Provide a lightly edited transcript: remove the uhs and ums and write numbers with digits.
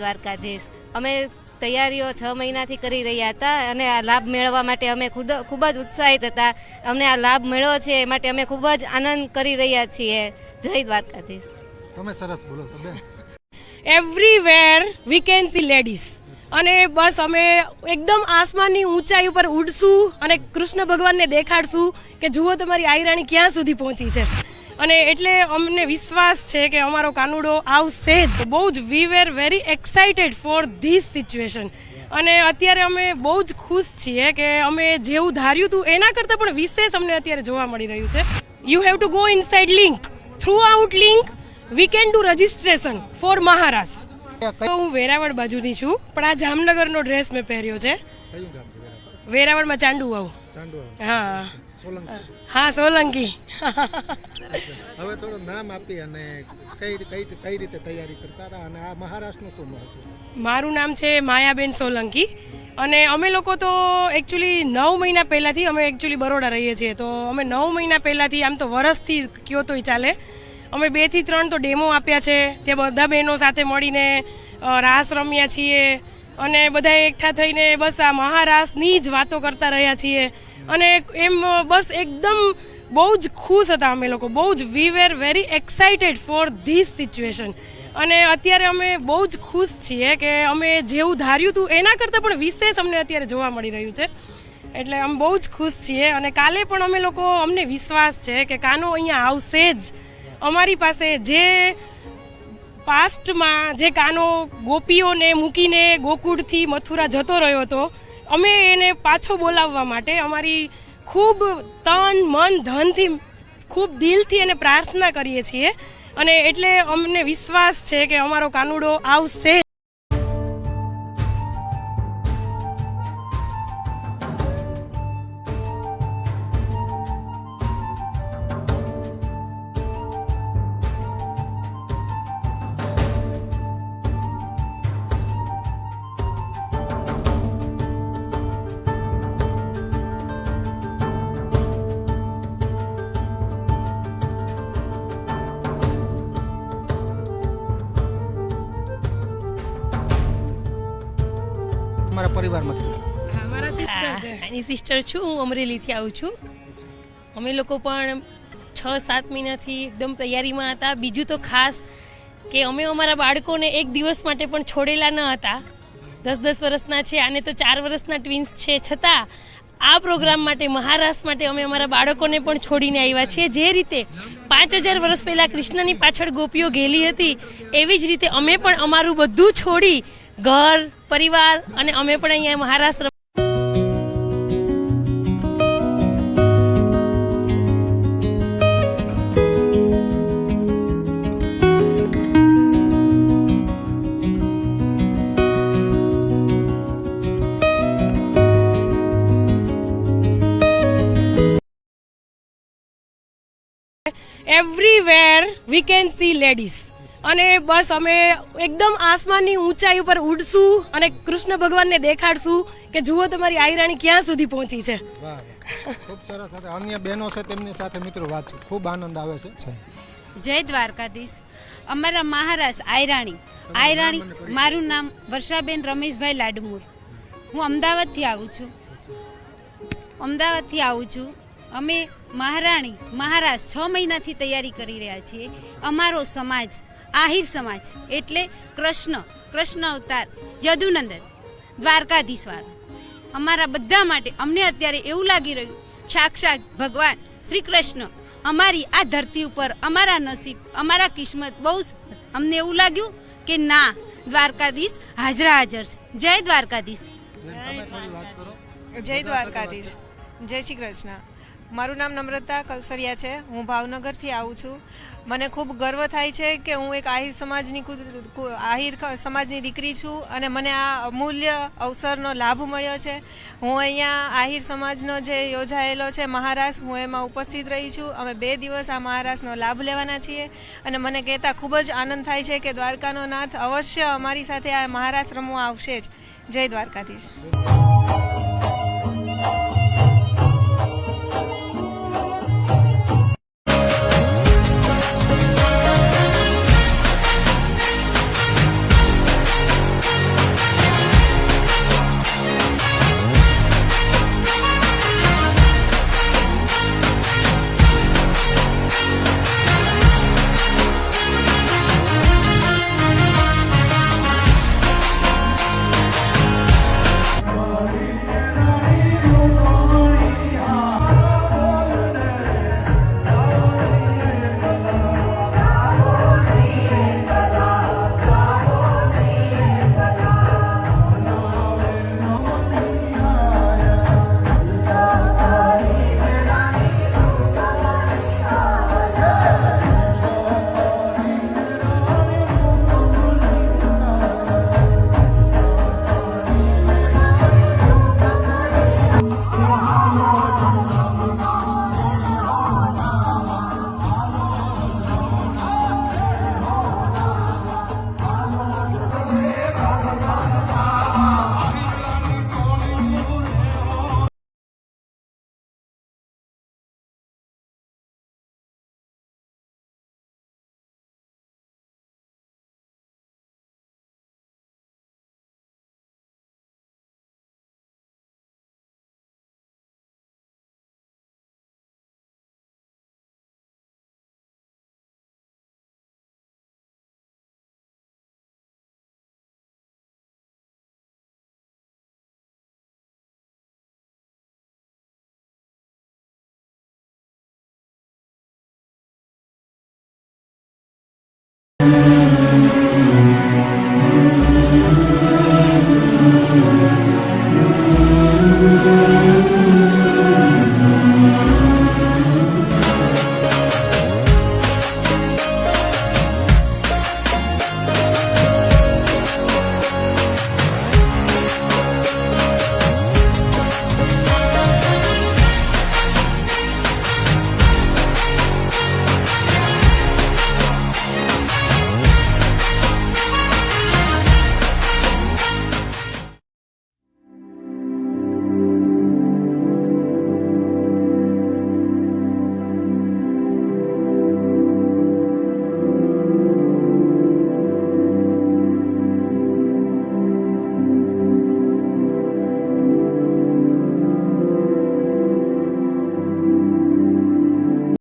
દ્વારકાધીશ. અમે તૈયારીઓ 6 મહિનાથી કરી રહ્યા હતા અને આ લાભ મેળવવા માટે અમે ખૂબ જ ઉત્સાહિત હતા. અમને આ લાભ મળ્યો છે એ માટે અમે ખૂબ જ આનંદ કરી રહ્યા છીએ. જય દ્વારકાધીશ. તમે સરસ બોલો છો બેન. Everywhere we can see ladies, અને બસ અમે એકદમ આસમાનની ઊંચાઈ ઉપર ઉડશું અને કૃષ્ણ ભગવાનને દેખાડશું કે જુઓ તમારી આયરાણી ક્યાં સુધી પહોંચી છે. અને એટલે અમને વિશ્વાસ છે કે અમારો કાનુડો આવશે જ. બહુ જ we were very excited for this situation. અને અત્યારે અમે બહુ જ ખુશ છીએ કે અમે જેવું ધાર્યું હતું એના કરતાં પણ વિશેષ અમને અત્યારે જોવા મળી રહ્યું છે. You have to go inside link, through out link we can do registration four Maharashtra. તો હું વેરાવળ બાજુથી છું, પણ આ જામનગરનો ડ્રેસ મેં પહેર્યો છે. વેરાવળમાં ચાંડુવાવ. હા હા, સોલંકી. હવે થોડું નામ આપી અને કઈ રીતે તૈયારી કરતા હતા અને આ મહારાષ્ટ્રનું શું મહત્વ? મારું નામ છે માયાબેન સોલંકી અને અમે લોકો તો એકચ્યુઅલી 9 મહિના પહેલાંથી અમે એકચ્યુઅલી બરોડા રહીએ છીએ. તો અમે 9 મહિના પહેલાંથી, આમ તો વરસથી કયો તોય ચાલે, અમે 2 થી 3 તો ડેમો આપ્યા છે. તે બધા બહેનો સાથે મળીને રાસ રમ્યા છીએ અને બધા એકઠા થઈને બસ આ મહારાસની જ વાતો કરતા રહ્યા છીએ. અને એમ બસ એકદમ બહુ જ ખુશ હતા અમે લોકો. બહુ જ we were very excited for this situation. અને અત્યારે અમે બહુ જ ખુશ છીએ કે અમે જેવું ધાર્યું હતું એના કરતાં પણ વિશેષ અમને અત્યારે જોવા મળી રહ્યું છે. એટલે અમે બહુ જ ખુશ છીએ. અને કાલે પણ અમે લોકો, અમને વિશ્વાસ છે કે કાનો અહીંયા આવશે જ. અમારી પાસે જે પાસ્ટમાં જે કાનો ગોપીઓને મૂકીને ગોકુળથી મથુરા જતો રહ્યો હતો, અમે એને પાછો બોલાવવા માટે અમારી ખૂબ તન મન ધનથી, ખૂબ દિલથી એને પ્રાર્થના કરીએ છીએ. અને એટલે અમને વિશ્વાસ છે કે અમારો કાનુડો આવશે. તમારા પરિવારમાં મારા સિસ્ટર છે. એની સિસ્ટર છું. હું અમરેલીથી આવું છું. અમે લોકો પણ 6-7 મહિનાથી એકદમ તૈયારીમાં હતા. બીજું તો ખાસ કે અમે અમારા બાળકોને એક દિવસ માટે પણ છોડેલા ન હતા. 10-10 વર્ષના છે, આને તો 4 વર્ષના ટ્વિન્સ છે. છતાં આ પ્રોગ્રામ માટે, મહારાષ્ટ્ર માટે અમે અમારા બાળકોને પણ છોડીને આવ્યા છીએ. જે રીતે 5000 વર્ષ પહેલાં કૃષ્ણની પાછળ ગોપીઓ ગયેલી હતી, એવી જ રીતે અમે પણ અમારું બધું છોડી, ઘર પરિવાર, અને અમે પણ અહીંયા Maharashtra everywhere we can see ladies. અને બસ અમે એકદમ આસમાનની ઊંચાઈ ઉપર ઉડશું અને કૃષ્ણ ભગવાનને દેખાડશું કે જુઓ તમારી આયરાણી ક્યાં સુધી પહોંચી છે. ખૂબ સરસ. અન્ય બહેનો છે તેમની સાથે મિત્રો વાત છે, ખૂબ આનંદ આવે છે. જય દ્વારકાધીશ. અમારા મહારાષ્ટ્ર આયરાણી. મારું નામ વર્ષાબેન રમેશભાઈ લાડમુર. હું અમદાવાદથી આવું છું. અમે મહારાષ્ટ્ર 6 મહિનાથી તૈયારી કરી રહ્યા છીએ. અમારો સમાજ આહિર સમાજ એટલે કૃષ્ણ અવતાર યદુનંદન દ્વારકાધીશવાળા. અમારા બધા માટે અમને અત્યારે એવું લાગી રહ્યું સાક્ષાત ભગવાન શ્રી કૃષ્ણ અમારી આ ધરતી ઉપર, અમારા નસીબ, અમારા કિસ્મત. બહુ અમને એવું લાગ્યું કે ના, દ્વારકાધીશ હાજર છે. જય દ્વારકાધીશ. જય દ્વારકાધીશ. જય શ્રી કૃષ્ણ. મારું નામ નમ્રતા કલસરિયા છે. હું ભાવનગરથી આવું છું. મને ખૂબ ગર્વ થાય છે કે હું એક આહિર સમાજની દીકરી છું અને મને આ અમૂલ્ય અવસરનો લાભ મળ્યો છે. હું અહીંયા આહિર સમાજનો જે યોજાયેલો છે મહારાસ, હું એમાં ઉપસ્થિત રહી છું. અમે 2 દિવસ આ મહારાસનો લાભ લેવાના છીએ અને મને કહેતા ખૂબ જ આનંદ થાય છે કે દ્વારકાનો નાથ અવશ્ય અમારી સાથે આ મહારાસ રમવા આવશે જ. જય દ્વારકાધીશ. છે.